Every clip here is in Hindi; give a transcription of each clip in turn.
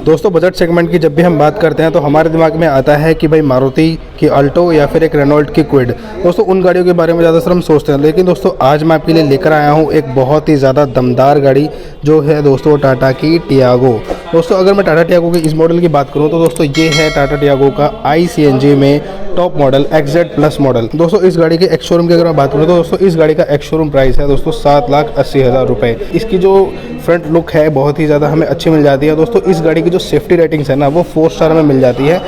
दोस्तों बजट सेगमेंट की जब भी हम बात करते हैं तो हमारे दिमाग में आता है कि भाई मारुति की अल्टो या फिर एक रेनॉल्ट की क्विड। दोस्तों उन गाड़ियों के बारे में ज़्यादातर हम सोचते हैं, लेकिन दोस्तों आज मैं आपके लिए लेकर आया हूँ एक बहुत ही ज़्यादा दमदार गाड़ी जो है दोस्तों टाटा की टियागो। दोस्तों अगर मैं टाटा टियागो के इस मॉडल की बात करूँ तो दोस्तों ये है टाटा टियागो का ICNG में टॉप मॉडल XZ+ मॉडल। दोस्तों इस गाड़ी के एक्स शोरूम की अगर मैं बात करूँ तो दोस्तों इस गाड़ी का एक्स शोरूम प्राइस है दोस्तों 7,80,000 रुपये। इसकी जो फ्रंट लुक है बहुत ही ज़्यादा हमें अच्छी मिल जाती है। दोस्तों इस गाड़ी की जो सेफ्टी रेटिंग्स है ना वो 4 स्टार में मिल जाती है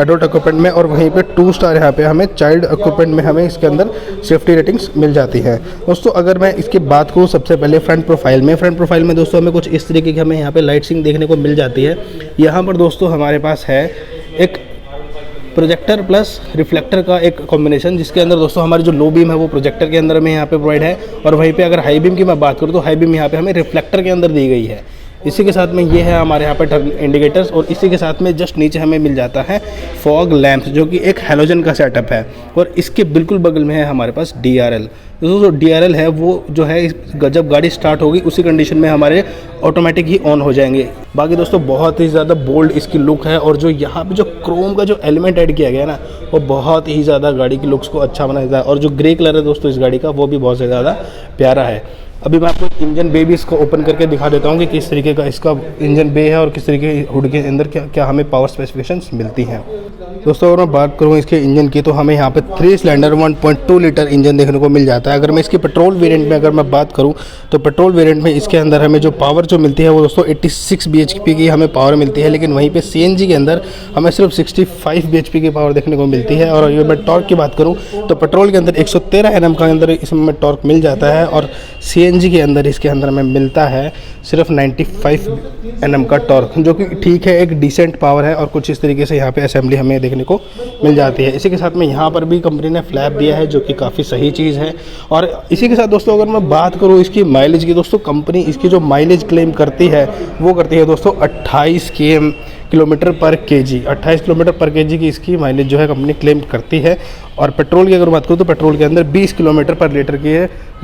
एडल्ट इक्विपमेंट में, और वहीं पे 2 स्टार यहाँ पे हमें चाइल्ड इक्विपमेंट में हमें इसके अंदर सेफ्टी रेटिंग्स मिल जाती है। दोस्तों अगर मैं इसकी बात करूँ सबसे पहले फ्रंट प्रोफाइल में दोस्तों हमें कुछ इस तरीके की हमें यहाँ पे लाइटिंग देखने को मिल जाती है। यहाँ पर दोस्तों हमारे पास है एक प्रोजेक्टर प्लस रिफ्लेक्टर का एक कॉम्बिनेशन, जिसके अंदर दोस्तों हमारी जो लो बीम है वो प्रोजेक्टर के अंदर में यहाँ पे प्रोवाइड है, और वहीं पे अगर हाई बीम की मैं बात करूँ तो हाई बीम यहाँ पे हमें रिफ्लेक्टर के अंदर दी गई है। इसी के साथ में ये है हमारे यहाँ पे टर्न इंडिकेटर्स, और इसी के साथ में जस्ट नीचे हमें मिल जाता है फॉग लैंप्स जो कि एक हैलोजन का सेटअप है, और इसके बिल्कुल बगल में है हमारे पास DRL। दोस्तों जो DRL है वो जो है जब गाड़ी स्टार्ट होगी उसी कंडीशन में हमारे ऑटोमेटिक ही ऑन हो जाएंगे। बाकी दोस्तों बहुत ही ज़्यादा बोल्ड इसकी लुक है, और जो यहाँ पे जो क्रोम का जो एलिमेंट ऐड किया गया है ना वो बहुत ही ज़्यादा गाड़ी की लुक्स को अच्छा बना देता है, और जो ग्रे कलर है दोस्तों इस गाड़ी का वो भी बहुत ज़्यादा प्यारा है। अभी मैं आपको इंजन बे भी इसको ओपन करके दिखा देता हूँ कि किस तरीके का इसका इंजन बे है और किस तरीके हुड के अंदर क्या क्या हमें पावर स्पेसिफिकेशंस मिलती हैं। दोस्तों अगर मैं बात करूँ इसके इंजन की तो हमें यहाँ पे 3 सिलेंडर 1.2 लीटर इंजन देखने को मिल जाता है। अगर मैं इसकी पेट्रोल वेरिएंट में अगर मैं बात करूँ तो पेट्रोल वेरिएंट में इसके अंदर हमें जो पावर जो मिलती है वो दोस्तों 86 bhp की हमें पावर मिलती है, लेकिन वहीं पे CNG के अंदर हमें सिर्फ 65 bhp की पावर देखने को मिलती है। और अगर मैं टॉर्क की बात करूँ तो पेट्रोल के अंदर 113 Nm का अंदर इसमें टॉर्क मिल जाता है, और CNG के अंदर इसके अंदर हमें मिलता है सिर्फ 95 Nm का टॉर्क, जो कि ठीक है, एक डिसेंट पावर है। और कुछ इस तरीके से यहाँ पे असेंबली हमें देखने को मिल जाती है। इसी के साथ में यहाँ पर भी कंपनी ने फ्लैप दिया है जो कि काफ़ी सही चीज़ है। और इसी के साथ दोस्तों अगर मैं बात करूँ इसकी माइलेज की, दोस्तों कंपनी इसकी जो माइलेज क्लेम करती है वो करती है दोस्तों 28 किलोमीटर पर केजी। 28 किलोमीटर पर केजी की इसकी माइलेज जो है कंपनी क्लेम करती है। और पेट्रोल की अगर बात करूँ तो पेट्रोल के अंदर 20 किलोमीटर पर लीटर की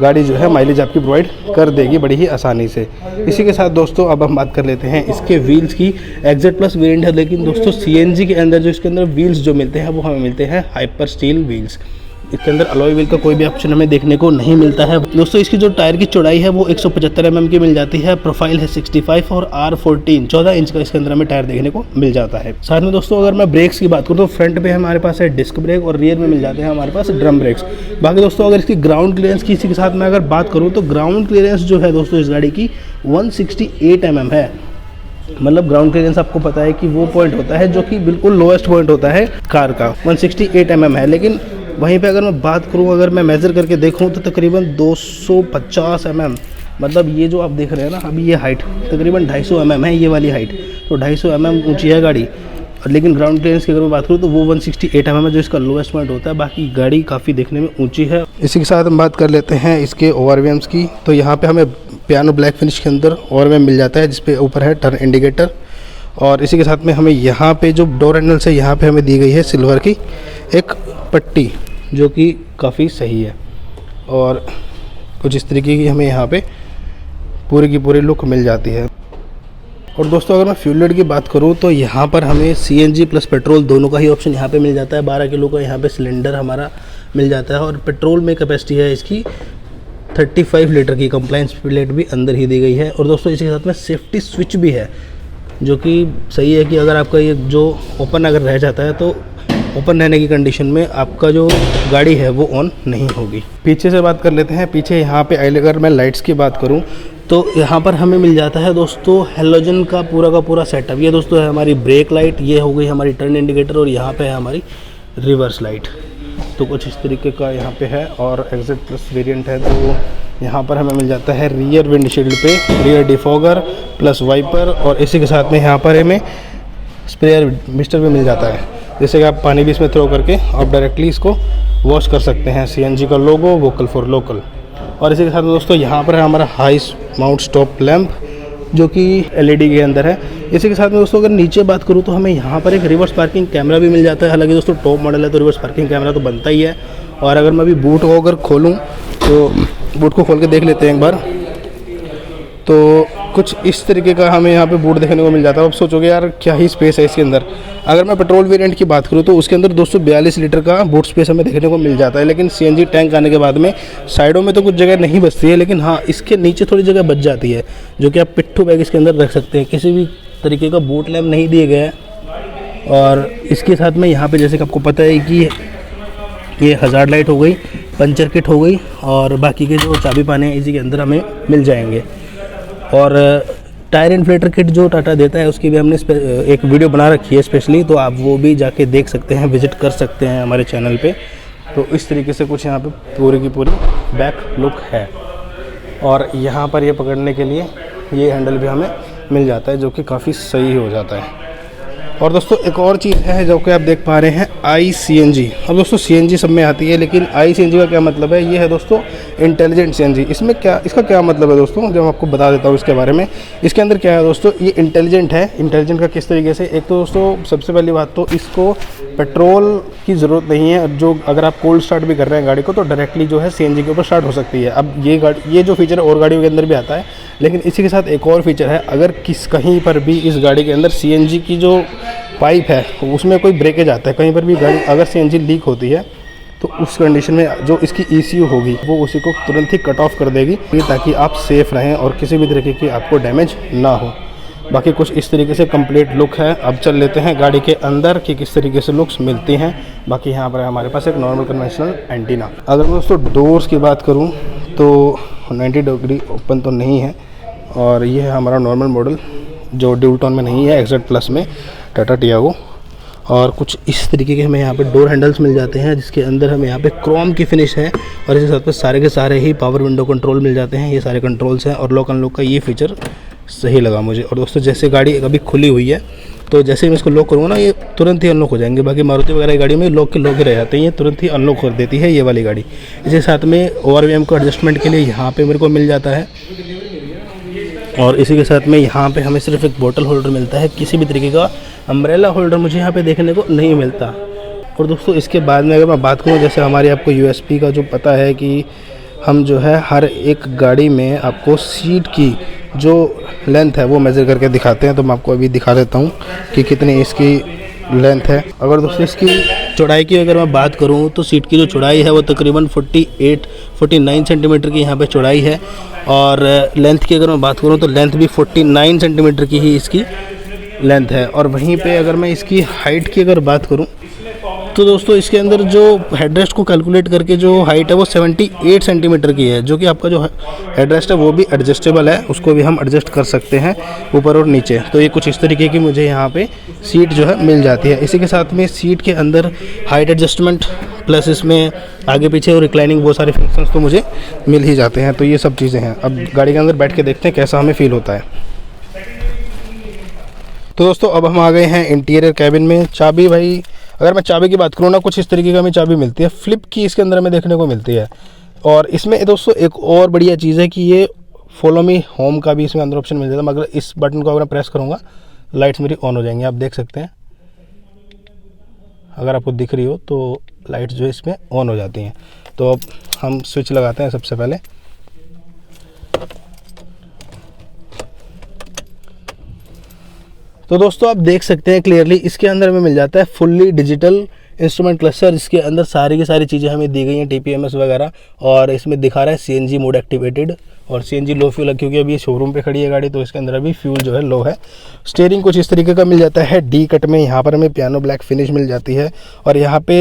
गाड़ी जो है माइलेज आपकी प्रोवाइड कर देगी बड़ी ही आसानी से। इसी के साथ दोस्तों अब हम बात कर लेते हैं इसके व्हील्स की। XZ+ वेरिएंट है, लेकिन दोस्तों CNG के अंदर जो इसके अंदर व्हील्स जो मिलते हैं वो हमें मिलते हैं हाइपर स्टील व्हील्स। इसके अंदर अलॉय व्हील का कोई भी ऑप्शन हमें देखने को नहीं मिलता है। दोस्तों इसकी जो टायर की चौड़ाई है वो 175 mm की मिल जाती है, प्रोफाइल है 65 और R14 14 इंच का इसके अंदर हमें टायर देखने को मिल जाता है। साथ में दोस्तों अगर मैं ब्रेक्स की बात करूँ तो फ्रंट पे हमारे पास है डिस्क ब्रेक और रियर में मिल जाते हैं हमारे पास ड्रम ब्रेक्स। बाकी दोस्तों अगर इसकी ग्राउंड क्लियरेंस की इसी के साथ मैं अगर बात करूँ तो ग्राउंड क्लियरेंस जो है दोस्तों इस गाड़ी की 168 mm है। मतलब ग्राउंड क्लियरेंस आपको पता है कि वो पॉइंट होता है जो कि बिल्कुल लोएस्ट पॉइंट होता है कार का, 168 mm है। लेकिन वहीं पे अगर मैं बात करूँ, अगर मैं मेज़र करके देखूँ तो तकरीबन 250 mm, मतलब ये जो आप देख रहे हैं ना अभी ये हाइट तकरीबन 250 mm है, ये वाली हाइट तो 250 mm ऊंची है गाड़ी। और लेकिन ग्राउंड क्लियरेंस की अगर मैं बात करूँ तो वो 168 mm है जो इसका लोएस्ट पॉइंट होता है। बाकी गाड़ी काफ़ी देखने में ऊँची है। इसी के साथ हम बात कर लेते हैं इसके ORVMs की। तो यहाँ पर हमें पियानो ब्लैक फिनिश के अंदर ORVM मिल जाता है जिसपे ऊपर है टर्न इंडिकेटर, और इसी के साथ में हमें यहाँ पे जो डोर हैंडल से यहाँ पे हमें दी गई है सिल्वर की एक पट्टी जो कि काफ़ी सही है, और कुछ इस तरीके की हमें यहाँ पे पूरी की पूरी लुक मिल जाती है। और दोस्तों अगर मैं फ्यूल रेट की बात करूँ तो यहाँ पर हमें CNG प्लस पेट्रोल दोनों का ही ऑप्शन यहाँ पे मिल जाता है। 12 किलो का यहाँ पे सिलेंडर हमारा मिल जाता है, और पेट्रोल में कैपेसिटी है इसकी 35 लीटर की, कंप्लायंस प्लेट भी अंदर ही दी गई है। और दोस्तों इसके साथ में सेफ्टी स्विच भी है जो कि सही है कि अगर आपका ये जो ओपन अगर रह जाता है तो ओपन रहने की कंडीशन में आपका जो गाड़ी है वो ऑन नहीं होगी। पीछे से बात कर लेते हैं। पीछे यहाँ पे अगर मैं लाइट्स की बात करूँ तो यहाँ पर हमें मिल जाता है दोस्तों हेलोजन का पूरा सेटअप। ये दोस्तों है हमारी ब्रेक लाइट, ये हो गई हमारी टर्न इंडिकेटर, और यहाँ पे है हमारी रिवर्स लाइट। तो कुछ इस तरीके का यहाँ पे है। और XZ+ वेरिएंट है तो यहाँ पर हमें मिल जाता है रियर विंडशील्ड पे रियर डिफॉगर प्लस वाइपर, और इसी के साथ में यहाँ पर हमें स्प्रेयर मिस्टर भी मिल जाता है, जैसे कि आप पानी भी इसमें थ्रो करके आप डायरेक्टली इसको वॉश कर सकते हैं। CNG का लोगो, वोकल फॉर लोकल। और इसी के साथ दोस्तों यहाँ पर है हमारा हाई माउंट स्टॉप लैंप जो कि LED के अंदर है। इसी के साथ में दोस्तों अगर नीचे बात करूँ तो हमें यहाँ पर एक रिवर्स पार्किंग कैमरा भी मिल जाता है। हालांकि दोस्तों टॉप मॉडल है तो रिवर्स पार्किंग कैमरा तो बनता ही है। और अगर मैं अभी बूट को अगर खोलूँ तो बूट को खोल के देख लेते हैं एक बार। तो कुछ इस तरीके का हमें यहाँ पे बूट देखने को मिल जाता है। अब सोचोगे यार क्या ही स्पेस है इसके अंदर। अगर मैं पेट्रोल वेरिएंट की बात करूँ तो उसके अंदर 242 लीटर का बूट स्पेस हमें देखने को मिल जाता है, लेकिन सीएनजी टैंक आने के बाद में साइडों में तो कुछ जगह नहीं बचती है, लेकिन हाँ इसके नीचे थोड़ी जगह बच जाती है, जो कि आप पिट्ठू बैग इसके अंदर रख सकते हैं। किसी भी तरीके का बूट लैम्प नहीं दिए गए हैं। और इसके साथ में यहाँ पर जैसे कि आपको पता है कि ये हज़ार्ड लाइट हो गई, पंचर किट हो गई, और बाकी के जो चाबी पाने हैं इसी के अंदर हमें मिल जाएंगे। और टायर इन्फ्लेटर किट जो टाटा देता है उसकी भी हमने एक वीडियो बना रखी है स्पेशली, तो आप वो भी जाके देख सकते हैं, विजिट कर सकते हैं हमारे चैनल पे। तो इस तरीके से कुछ यहाँ पे पूरी की पूरी बैक लुक है। और यहाँ पर ये पकड़ने के लिए ये हैंडल भी हमें मिल जाता है, जो कि काफ़ी सही हो जाता है। और दोस्तों एक और चीज़ है जो कि आप देख पा रहे हैं, ICNG। अब दोस्तों CNG सब में आती है, लेकिन ICNG का क्या मतलब है? ये है दोस्तों इंटेलिजेंट CNG। इसमें क्या, इसका क्या मतलब है दोस्तों, जो मैं आपको बता देता हूँ इसके बारे में। इसके अंदर क्या है दोस्तों, ये इंटेलिजेंट है। इंटेलिजेंट का किस तरीके से? एक तो दोस्तों सबसे पहली बात तो इसको पेट्रोल की ज़रूरत नहीं है। जो अगर आप कोल्ड स्टार्ट भी कर रहे हैं गाड़ी को तो डायरेक्टली जो है CNG के ऊपर स्टार्ट हो सकती है। अब ये जो फीचर और गाड़ियों के अंदर भी आता है, लेकिन इसी के साथ एक और फीचर है, अगर कहीं पर भी इस गाड़ी के अंदर CNG की जो पाइप है उसमें कोई ब्रेकेज आता है, कहीं पर भी गाड़ी अगर CNG लीक होती है तो उस कंडीशन में जो इसकी ECU होगी वो उसी को तुरंत ही कट ऑफ कर देगी, ताकि आप सेफ रहें और किसी भी तरीके की आपको डैमेज ना हो। बाकी कुछ इस तरीके से कंप्लीट लुक है। अब चल लेते हैं गाड़ी के अंदर कि किस तरीके से लुक्स मिलती हैं। बाकी यहाँ पर हमारे पास एक नॉर्मल कन्वेंशनल एंटीना। अगर मैं दोस्तों डोर्स की बात करूँ तो 90 डिग्री ओपन तो नहीं है, और ये है हमारा नॉर्मल मॉडल जो ड्यूल टोन में नहीं है, XZ प्लस में टाटा टियागो। और कुछ इस तरीके के हमें यहाँ पे डोर हैंडल्स मिल जाते हैं, जिसके अंदर हमें यहाँ पे क्रोम की फिनिश है, और इसके साथ में सारे के सारे ही पावर विंडो कंट्रोल मिल जाते हैं। ये सारे कंट्रोल्स हैं, और लॉक अनलॉक का ये फीचर सही लगा मुझे। और दोस्तों जैसे गाड़ी अभी खुली हुई है तो जैसे ही मैं इसको लॉक करूँगा ना, ये तुरंत ही अनलॉक हो जाएंगे। बाकी मारुति वगैरह गाड़ी में लॉक के लॉक ही रह जाते हैं, ये तुरंत ही अनलॉक कर देती है ये वाली गाड़ी। इसके साथ में ORVM को एडजस्टमेंट के लिए यहाँ पे मेरे को मिल जाता है, और इसी के साथ में यहाँ पे हमें सिर्फ एक बोतल होल्डर मिलता है। किसी भी तरीके का अम्ब्रेला होल्डर मुझे यहाँ पे देखने को नहीं मिलता। और दोस्तों इसके बाद में अगर मैं बात करूँ, जैसे हमारी आपको USP का जो पता है कि हम जो है हर एक गाड़ी में आपको सीट की जो लेंथ है वो मेज़र करके दिखाते हैं। तो मैं आपको अभी दिखा देता हूँ कि कितनी इसकी लेंथ है। अगर दोस्तों इसकी चौड़ाई की अगर मैं बात करूँ तो सीट की जो चौड़ाई है वो तकरीबन 49 सेंटीमीटर की यहाँ पे चौड़ाई है, और लेंथ की अगर मैं बात करूँ तो लेंथ भी 49 सेंटीमीटर की ही इसकी लेंथ है। और वहीं पे अगर मैं इसकी हाइट की अगर बात करूँ तो दोस्तों इसके अंदर जो हेडरेस्ट को कैलकुलेट करके जो हाइट है वो 78 सेंटीमीटर की है, जो कि आपका जो हेडरेस्ट है वो भी एडजस्टेबल है, उसको भी हम एडजस्ट कर सकते हैं ऊपर और नीचे। तो ये कुछ इस तरीके की मुझे यहाँ पे सीट जो है मिल जाती है। इसी के साथ में सीट के अंदर हाइट एडजस्टमेंट प्लस इसमें आगे पीछे और रिक्लाइनिंग बहुत सारे फंक्शंस तो मुझे मिल ही जाते हैं। तो ये सब चीज़ें हैं। अब गाड़ी के अंदर बैठ के देखते हैं कैसा हमें फील होता है। तो दोस्तों अब हम आ गए हैं इंटीरियर कैबिन में। चाबी भाई अगर मैं चाबी की बात करूँ ना, कुछ इस तरीके का हमें चाबी मिलती है, फ्लिप की इसके अंदर हमें देखने को मिलती है। और इसमें दोस्तों एक और बढ़िया चीज़ है कि ये फॉलो मी होम का भी इसमें अंदर ऑप्शन मिल जाता है। मगर इस बटन को अगर मैं प्रेस करूँगा लाइट्स मेरी ऑन हो जाएंगी, आप देख सकते हैं। अगर आपको दिख रही हो तो लाइट्स जो है इसमें ऑन हो जाती हैं। तो अब हम स्विच लगाते हैं सबसे पहले। तो दोस्तों आप देख सकते हैं क्लियरली इसके अंदर हमें मिल जाता है फुल्ली डिजिटल इंस्ट्रूमेंट क्लस्टर। इसके अंदर सारी की सारी चीज़ें हमें दी गई हैं, TPMS वगैरह, और इसमें दिखा रहा है CNG मोड एक्टिवेटेड और CNG लो फ्यूल है, क्योंकि अभी ये शोरूम पे खड़ी है गाड़ी तो इसके अंदर अभी फ्यूल जो है लो है। स्टीयरिंग कुछ इस तरीके का मिल जाता है D कट में। यहाँ पर हमें पियानो ब्लैक फिनिश मिल जाती है, और यहाँ पे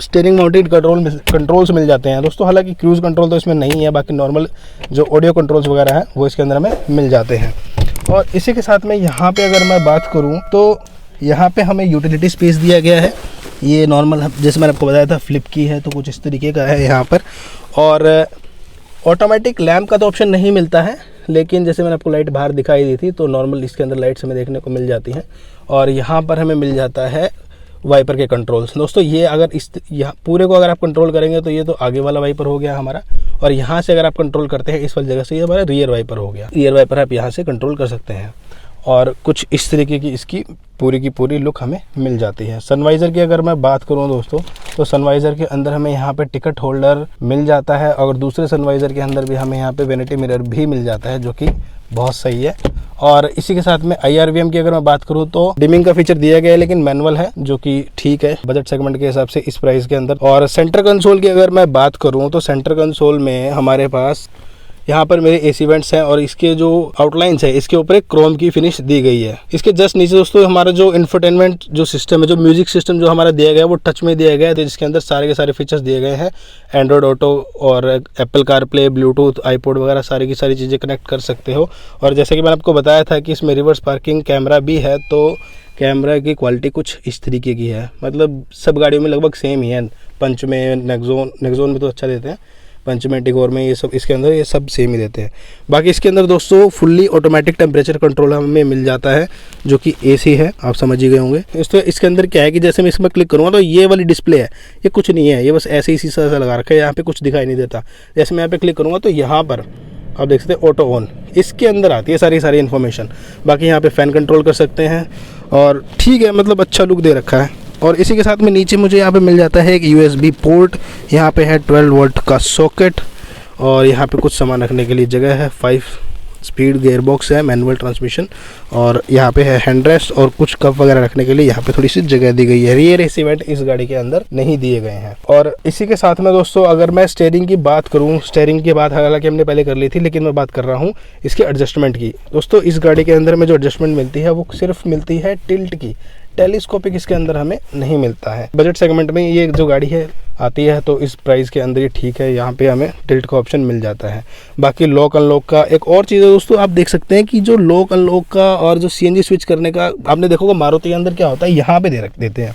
स्टीयरिंग माउंटेड कंट्रोल्स मिल जाते हैं दोस्तों। हालांकि क्रूज़ कंट्रोल तो इसमें नहीं है, बाकी नॉर्मल जो ऑडियो कंट्रोल्स वगैरह हैं वो इसके अंदर हमें मिल जाते हैं। और इसी के साथ में यहाँ पे अगर मैं बात करूँ तो यहाँ पे हमें यूटिलिटी स्पेस दिया गया है। ये नॉर्मल जैसे मैंने आपको बताया था फ्लिप की है, तो कुछ इस तरीके का है यहाँ पर। और ऑटोमेटिक लैंप का तो ऑप्शन नहीं मिलता है, लेकिन जैसे मैंने आपको लाइट बाहर दिखाई दी थी तो नॉर्मल इसके अंदर लाइट्स हमें देखने को मिल जाती हैं। और यहाँ पर हमें मिल जाता है वाइपर के कंट्रोल्स। दोस्तों ये अगर यहाँ पूरे को अगर आप कंट्रोल करेंगे तो ये तो आगे वाला वाइपर हो गया हमारा, और यहाँ से अगर आप कंट्रोल करते हैं इस वाली जगह से ये हमारा रियर वाइपर हो गया। रियर वाइपर आप यहाँ से कंट्रोल कर सकते हैं। और कुछ इस तरीके की इसकी पूरी की पूरी लुक हमें मिल जाती है। सनवाइज़र की अगर मैं बात करूं दोस्तों, तो सनवाइज़र के अंदर हमें यहाँ पे टिकट होल्डर मिल जाता है और दूसरे सनवाइज़र के अंदर भी हमें यहाँ पे वैनिटी मिरर भी मिल जाता है, जो कि बहुत सही है। और इसी के साथ में IRVM की अगर मैं बात करूं तो डिमिंग का फीचर दिया गया है, लेकिन मैनुअल है, जो कि ठीक है बजट सेगमेंट के हिसाब से इस प्राइस के अंदर। और सेंटर कंसोल की अगर मैं बात करूं तो सेंटर कंसोल में हमारे पास यहाँ पर मेरे AC वेंट्स हैं और इसके जो आउटलाइंस है इसके ऊपर एक क्रोम की फिनिश दी गई है। इसके जस्ट नीचे दोस्तों हमारा जो इंफोटेनमेंट जो सिस्टम है, जो म्यूजिक सिस्टम जो हमारा दिया गया है वो टच में दिया गया है, तो जिसके अंदर सारे के सारे फीचर्स दिए गए हैं। एंड्रॉयड ऑटो और एप्पल कारप्ले, ब्लूटूथ, आईपॉड वगैरह सारी की सारी चीज़ें कनेक्ट कर सकते हो। और जैसे कि मैंने आपको बताया था कि इसमें रिवर्स पार्किंग कैमरा भी है, तो कैमरा की क्वालिटी कुछ इस तरीके की है, मतलब सब गाड़ियों में लगभग सेम ही है। पंच में, नेक्सॉन में तो अच्छा देते हैं, पंच में, टिगोर में, ये सब इसके अंदर ये सब सेम ही देते हैं। बाकी इसके अंदर दोस्तों फुल्ली ऑटोमेटिक टेम्परेचर कंट्रोल हमें मिल जाता है, जो कि AC है, आप समझ ही गए होंगे। इसके अंदर क्या है कि जैसे मैं इसमें क्लिक करूँगा तो ये वाली डिस्प्ले है, ये कुछ नहीं है, ये बस ऐसे ही शीशा सा लगा रखा है, यहाँ पे कुछ दिखाई नहीं देता। जैसे मैं यहाँ पे क्लिक करूँगा तो यहाँ पर आप देख सकते हैं ऑटो ऑन, इसके अंदर आती है सारी इन्फॉर्मेशन। बाकी यहाँ पे फ़ैन कंट्रोल कर सकते हैं और ठीक है, मतलब अच्छा लुक दे रखा है। और इसी के साथ में नीचे मुझे यहाँ पे मिल जाता है एक USB पोर्ट, यहाँ पे है 12 वोल्ट का सॉकेट और यहाँ पे कुछ सामान रखने के लिए जगह है। 5 स्पीड गियर बॉक्स है, मैनुअल ट्रांसमिशन, और यहाँ पे है हैंड रेस्ट और कुछ कप वगैरह रखने के लिए यहाँ पे थोड़ी सी जगह दी गई है। रियर AC वेंट इस गाड़ी के अंदर नहीं दिए गए हैं। और इसी के साथ में दोस्तों अगर मैं स्टीयरिंग की बात करूँ, स्टीयरिंग की बात हालांकि हमने पहले कर ली थी, लेकिन मैं बात कर रहा हूँ इसके एडजस्टमेंट की। दोस्तों इस गाड़ी के अंदर में जो एडजस्टमेंट मिलती है वो सिर्फ मिलती है टिल्ट की, टेलीस्कोपिक इसके अंदर हमें नहीं मिलता है। बजट सेगमेंट में ये जो गाड़ी है आती है, तो इस प्राइस के अंदर ये ठीक है, यहाँ पे हमें टिल्ट का ऑप्शन मिल जाता है। बाकी लॉक अनलॉक का एक और चीज़ है दोस्तों, आप देख सकते हैं कि जो लॉक अनलॉक का और जो CNG स्विच करने का, आपने देखोगे मारुति के अंदर क्या होता है, यहाँ पे देते हैं।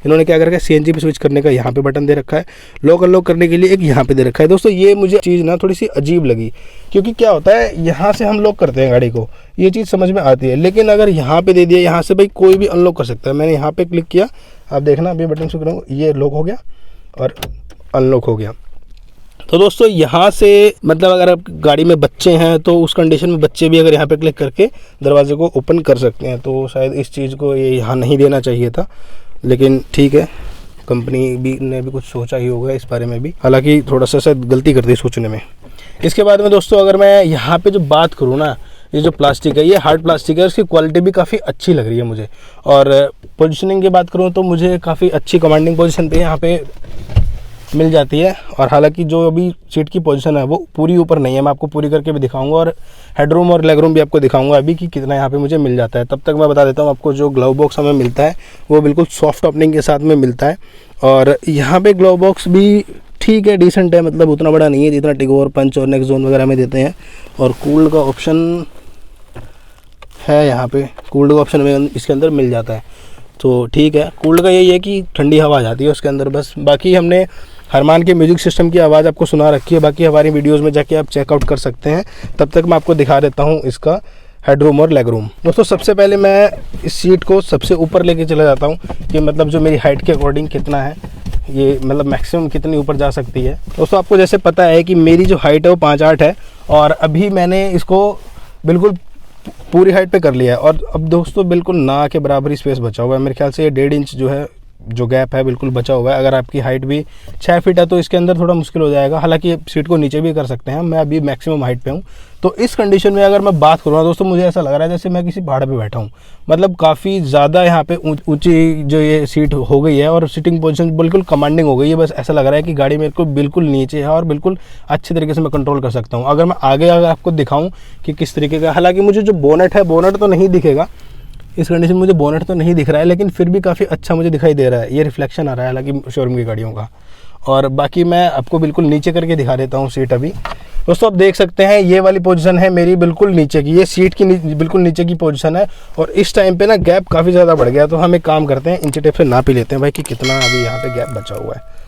इन्होंने क्या कर रखा है, CNG पे स्विच करने का यहाँ पे बटन दे रखा है, लॉक अनलॉक करने के लिए एक यहाँ पे दे रखा है। दोस्तों ये मुझे चीज़ ना थोड़ी सी अजीब लगी, क्योंकि क्या होता है यहाँ से हम लॉक करते हैं गाड़ी को, ये चीज़ समझ में आती है, लेकिन अगर यहाँ पे दे दिया, यहाँ से भाई कोई भी अनलॉक कर सकता है। मैंने यहाँ पे क्लिक किया, आप देखना अभी बटन से करूँगा, ये लॉक हो गया और अनलॉक हो गया। तो दोस्तों यहाँ से मतलब अगर आप गाड़ी में बच्चे हैं तो उस कंडीशन में बच्चे भी अगर यहाँ पे क्लिक करके दरवाजे को ओपन कर सकते हैं, तो शायद इस चीज़ को ये यहाँ नहीं देना चाहिए था, लेकिन ठीक है, कंपनी भी ने भी कुछ सोचा ही होगा इस बारे में भी, हालांकि थोड़ा सा शायद गलती कर दी सोचने में। इसके बाद में दोस्तों अगर मैं यहाँ पे जो बात करूँ ना, ये जो प्लास्टिक है ये हार्ड प्लास्टिक है, उसकी क्वालिटी भी काफ़ी अच्छी लग रही है मुझे। और पोजीशनिंग की बात करूँ तो मुझे काफ़ी अच्छी कमांडिंग पोजीशन पे यहाँ पे मिल जाती है। और हालांकि जो अभी सीट की पोजीशन है वो पूरी ऊपर नहीं है, मैं आपको पूरी करके भी दिखाऊंगा और हेडरूम और लेगरूम भी आपको दिखाऊंगा अभी कि कितना यहाँ पे मुझे मिल जाता है। तब तक मैं बता देता हूँ आपको, जो ग्लव बॉक्स हमें मिलता है वो बिल्कुल सॉफ्ट ओपनिंग के साथ में मिलता है। और यहाँ पे ग्लव बॉक्स भी ठीक है, डिसेंट है, मतलब उतना बड़ा नहीं है जितना टिगोर, पंच और नेक्सॉन वगैरह में देते हैं। और कूल्ड का ऑप्शन है, यहाँ पे कूल्ड का ऑप्शन में इसके अंदर मिल जाता है, तो ठीक है। कूल्ड का यही है कि ठंडी हवा आ जाती है उसके अंदर बस। बाकी हमने हरमान के म्यूजिक सिस्टम की आवाज़ आपको सुना रखी है, बाकी हमारी वीडियोस में जाके आप चेकआउट कर सकते हैं। तब तक मैं आपको दिखा देता हूँ इसका हेडरूम और लेगरूम। दोस्तों सबसे पहले मैं इस सीट को सबसे ऊपर लेके चला जाता हूँ कि मतलब जो मेरी हाइट के अकॉर्डिंग कितना है, ये मतलब मैक्सिमम कितनी ऊपर जा सकती है। दोस्तों आपको जैसे पता है कि मेरी जो हाइट है वो 5'8" है और अभी मैंने इसको बिल्कुल पूरी हाइट पे कर लिया है। और अब दोस्तों बिल्कुल ना के बराबर स्पेस बचा हुआ है, मेरे ख्याल से ये 1.5 इंच जो है, जो गैप है बिल्कुल बचा हुआ है। अगर आपकी हाइट भी 6 फीट है तो इसके अंदर थोड़ा मुश्किल हो जाएगा, हालांकि सीट को नीचे भी कर सकते हैं। मैं अभी मैक्सिमम हाइट पे हूँ, तो इस कंडीशन में अगर मैं बात करूँ दोस्तों, मुझे ऐसा लग रहा है जैसे मैं किसी पहाड़ पे बैठा हूँ। मतलब काफ़ी ज़्यादा यहाँ पे ऊंची जो ये सीट हो गई है और सिटिंग पोजीशन बिल्कुल कमांडिंग हो गई है। बस ऐसा लग रहा है कि गाड़ी मेरे को बिल्कुल नीचे है और बिल्कुल अच्छे तरीके से मैं कंट्रोल कर सकता हूँ। अगर मैं आगे आपको दिखाऊँ कि किस तरीके का, हालाँकि मुझे जो बोनेट है, बोनेट तो नहीं दिखेगा इस कंडीशन में, मुझे बोनेट तो नहीं दिख रहा है, लेकिन फिर भी काफ़ी अच्छा मुझे दिखाई दे रहा है, ये रिफ्लेक्शन आ रहा है हालांकि शोरूम की गाड़ियों का। और बाकी मैं आपको बिल्कुल नीचे करके दिखा देता हूँ सीट अभी। दोस्तों आप देख सकते हैं ये वाली पोजीशन है मेरी बिल्कुल नीचे की, ये सीट की बिल्कुल नीचे की पोजीशन है। और इस टाइम पे ना गैप काफ़ी ज़्यादा बढ़ गया, तो हम एक काम करते हैं, इंची टेप से नाप ही लेते हैं भाई कि कितना अभी यहाँ पे गैप बचा हुआ है।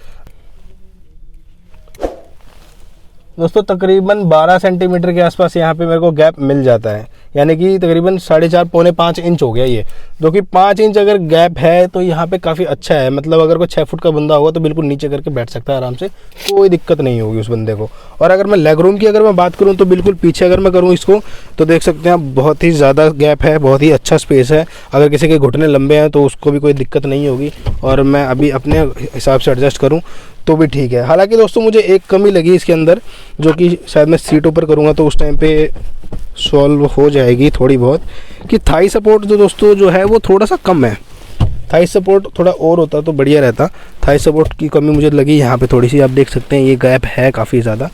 दोस्तों तकरीबन 12 सेंटीमीटर के आसपास यहाँ पे मेरे को गैप मिल जाता है, यानी कि तकरीबन 4.5 पौने 5 इंच हो गया ये, जो कि 5 इंच अगर गैप है तो यहाँ पे काफ़ी अच्छा है। मतलब अगर कोई 6 फुट का बंदा होगा तो बिल्कुल नीचे करके बैठ सकता है आराम से, कोई दिक्कत नहीं होगी उस बंदे को। और अगर मैं लेग रूम की अगर मैं बात करूँ तो बिल्कुल पीछे अगर मैं करूँ इसको तो देख सकते हैं आप, बहुत ही ज़्यादा गैप है, बहुत ही अच्छा स्पेस है। अगर किसी के घुटने लंबे हैं तो उसको भी कोई दिक्कत नहीं होगी, और मैं अभी अपने हिसाब से एडजस्ट करूँ तो भी ठीक है। हालांकि दोस्तों मुझे एक कमी लगी इसके अंदर, जो कि शायद मैं सीट ऊपर करूँगा तो उस टाइम पे सॉल्व हो जाएगी थोड़ी बहुत, कि थाई सपोर्ट जो दोस्तों जो है वो थोड़ा सा कम है। थाई सपोर्ट थोड़ा और होता तो बढ़िया रहता। थाई सपोर्ट की कमी मुझे लगी यहाँ पे थोड़ी सी, आप देख सकते हैं ये गैप है काफ़ी ज़्यादा,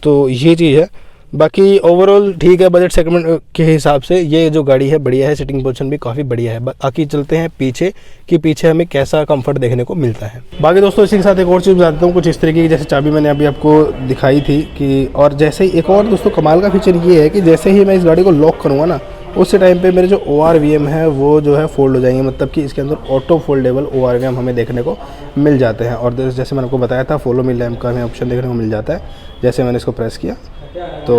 तो ये चीज़ है। बाकी ओवरऑल ठीक है, बजट सेगमेंट के हिसाब से ये जो गाड़ी है बढ़िया है, सिटिंग पोजीशन भी काफ़ी बढ़िया है। बाकी चलते हैं पीछे कि पीछे हमें कैसा कंफर्ट देखने को मिलता है। बाकी दोस्तों इसी के साथ एक और चीज़ बताता हूँ, कुछ इस तरीके की जैसे चाबी मैंने अभी आपको दिखाई थी कि, और जैसे ही एक और दोस्तों कमाल का फीचर ये है कि जैसे ही मैं इस गाड़ी को लॉक करूँगा ना, उस टाइम पे मेरे जो ORVM है वो जो है फोल्ड हो जाएंगे। मतलब कि इसके अंदर ऑटो फोल्डेबल ORVM हमें देखने को मिल जाते हैं। और जैसे मैंने आपको बताया था, फॉलो मी लैम्प का हमें ऑप्शन देखने को मिल जाता है। जैसे मैंने इसको प्रेस किया तो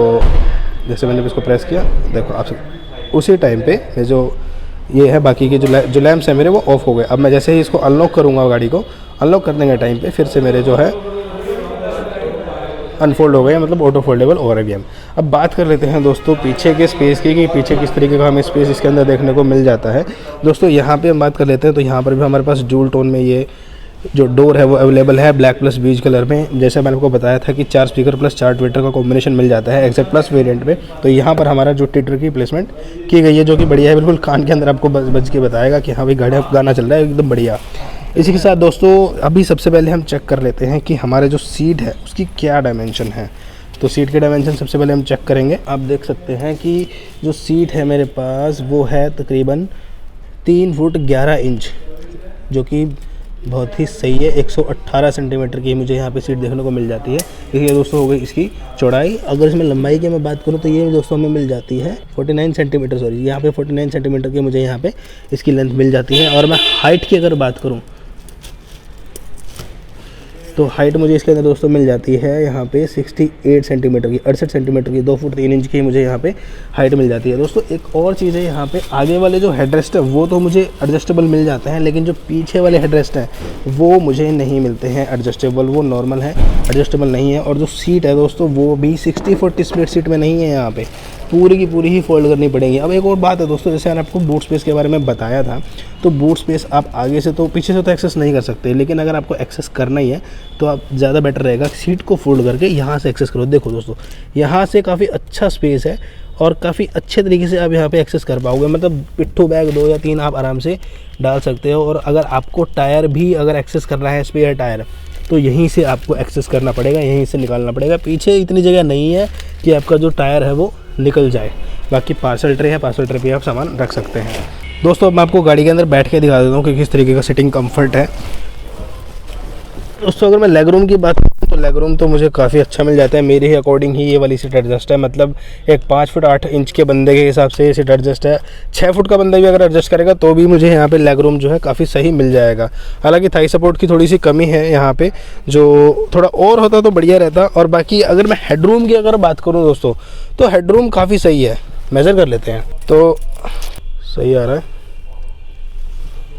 जैसे मैंने इसको प्रेस किया, देखो आप उसी टाइम पे ये जो ये है बाकी के जो लैम्प्स हैं मेरे वो ऑफ हो गए। अब मैं जैसे ही इसको अनलॉक करूँगा, गाड़ी को अनलॉक करने के टाइम पे फिर से मेरे जो है अनफोल्ड हो गए, मतलब ऑटो फोल्डेबल ORVM। अब बात कर लेते हैं दोस्तों पीछे के स्पेस की, कि पीछे किस तरीके का हमें स्पेस इसके अंदर देखने को मिल जाता है। दोस्तों यहाँ पे हम बात कर लेते हैं तो यहाँ पर भी हमारे पास जूल टोन में ये जो डोर है वो अवेलेबल है, ब्लैक प्लस बीज कलर में। जैसे मैंने आपको बताया था कि 4 स्पीकर प्लस 4 ट्विटर का कॉम्बिनेशन मिल जाता है एक्सेट प्लस वेरिएंट में। तो यहाँ पर हमारा जो ट्विटर की प्लेसमेंट की गई है जो कि बढ़िया है, बिल्कुल कान के अंदर आपको बज के बताएगा कि हाँ भाई गाना चल रहा है एकदम बढ़िया। इसी के साथ दोस्तों अभी सबसे पहले हम चेक कर लेते हैं कि हमारे जो सीट है उसकी क्या डायमेंशन है। तो सीट के डायमेंशन सबसे पहले हम चेक करेंगे। आप देख सकते हैं कि जो सीट है मेरे पास वो है तकरीबन 3 फुट 11 इंच, जो कि बहुत ही सही है। 118 सेंटीमीटर की मुझे यहाँ पे सीट देखने को मिल जाती है। ये दोस्तों हो गई इसकी चौड़ाई। अगर इसमें लंबाई की मैं बात करूँ तो ये दोस्तों हमें मिल जाती है 49 सेंटीमीटर, सॉरी यहाँ पे 49 सेंटीमीटर की मुझे यहाँ पे इसकी लेंथ मिल जाती है। और मैं हाइट की अगर बात करूँ तो हाइट मुझे इसके अंदर दोस्तों मिल जाती है यहाँ पे 68 सेंटीमीटर की, 68 सेंटीमीटर की, 2 फुट 3 इंच की मुझे यहाँ पे हाइट मिल जाती है। दोस्तों एक और चीज़ है, यहाँ पे आगे वाले जो हेडरेस्ट है वो तो मुझे एडजस्टेबल मिल जाते हैं, लेकिन जो पीछे वाले हेडरेस्ट हैं वो मुझे नहीं मिलते हैं एडजस्टेबल, वो नॉर्मल है, एडजस्टेबल नहीं है। और जो सीट है दोस्तों वो भी 60-40 स्प्लिट सीट में नहीं है, यहाँ पे पूरी की पूरी ही फोल्ड करनी पड़ेगी। अब एक और बात है दोस्तों, जैसे मैंने आपको बूट स्पेस के बारे में बताया था, तो बूट स्पेस आप आगे से तो पीछे से तो एक्सेस नहीं कर सकते, लेकिन अगर आपको एक्सेस करना ही है तो आप ज़्यादा बेटर रहेगा सीट को फोल्ड करके यहाँ से एक्सेस करो। देखो दोस्तों यहाँ से काफ़ी अच्छा स्पेस है और काफ़ी अच्छे तरीके से आप यहाँ पे एक्सेस कर पाओगे। मतलब पिट्ठू बैग 2 या 3 आप आराम से डाल सकते हो। और अगर आपको टायर भी अगर एक्सेस करना है, स्पेयर टायर, तो यहीं से आपको एक्सेस करना पड़ेगा, यहीं से निकालना पड़ेगा। पीछे इतनी जगह नहीं है कि आपका जो टायर है वो निकल जाए। बाकी पार्सल ट्रे है, पार्सल ट्रे पे आप सामान रख सकते हैं। दोस्तों अब मैं आपको गाड़ी के अंदर बैठ के दिखा देता हूँ कि किस तरीके का सिटिंग कंफर्ट है। दोस्तों अगर मैं लेग रूम की बात करूँ तो लेग रूम तो मुझे काफ़ी अच्छा मिल जाता है। मेरे ही अकॉर्डिंग ही ये वाली सीट एडजस्ट है। मतलब एक 5 फुट 8 इंच के बंदे के हिसाब से ये सीट एडजस्ट है। 6 फुट का बंदा भी अगर एडजस्ट करेगा तो भी मुझे यहाँ पे लेग रूम जो है काफ़ी सही मिल जाएगा। हालांकि थाई सपोर्ट की थोड़ी सी कमी है यहाँ पे, जो थोड़ा और होता तो बढ़िया रहता। और बाकी अगर मैं हेडरूम की अगर बात करूँ दोस्तों तो हेडरूम काफ़ी सही है। मेज़र कर लेते हैं तो सही आ रहा है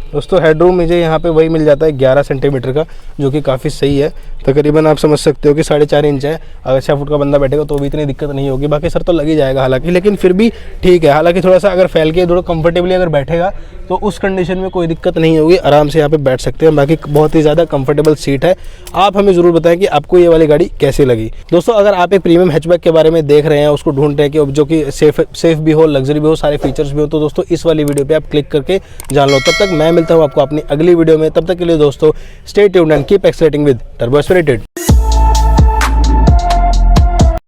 दोस्तों। हेडरूम मुझे यहाँ पे वही मिल जाता है 11 सेंटीमीटर का, जो कि काफ़ी सही है। तकरीबन आप समझ सकते हो कि 4.5 इंच है। अगर 6 फुट का बंदा बैठेगा तो भी इतनी दिक्कत नहीं होगी। बाकी सर तो लग ही जाएगा हालांकि, लेकिन फिर भी ठीक है। हालांकि थोड़ा सा अगर फैल के थोड़ा कंफर्टेबली अगर बैठेगा तो उस कंडीशन में कोई दिक्कत नहीं होगी, आराम से यहाँ पे बैठ सकते हैं। बाकी बहुत ही ज़्यादा कंफर्टेबल सीट है। आप हमें ज़रूर बताएं कि आपको ये वाली गाड़ी कैसी लगी। दोस्तों अगर आप एक प्रीमियम हैचबैक के बारे में देख रहे हैं, उसको ढूंढ रहे हैं कि जो कि सेफ भी हो, लग्जरी भी हो, सारे फीचर्स भी हो, तो दोस्तों इस वाली वीडियो पर आप क्लिक करके जान लो। तब तक मैं मिलता हूँ आपको अपनी अगली वीडियो में। तब तक के लिए दोस्तों stay tuned and keep exciting with turbo aspirated.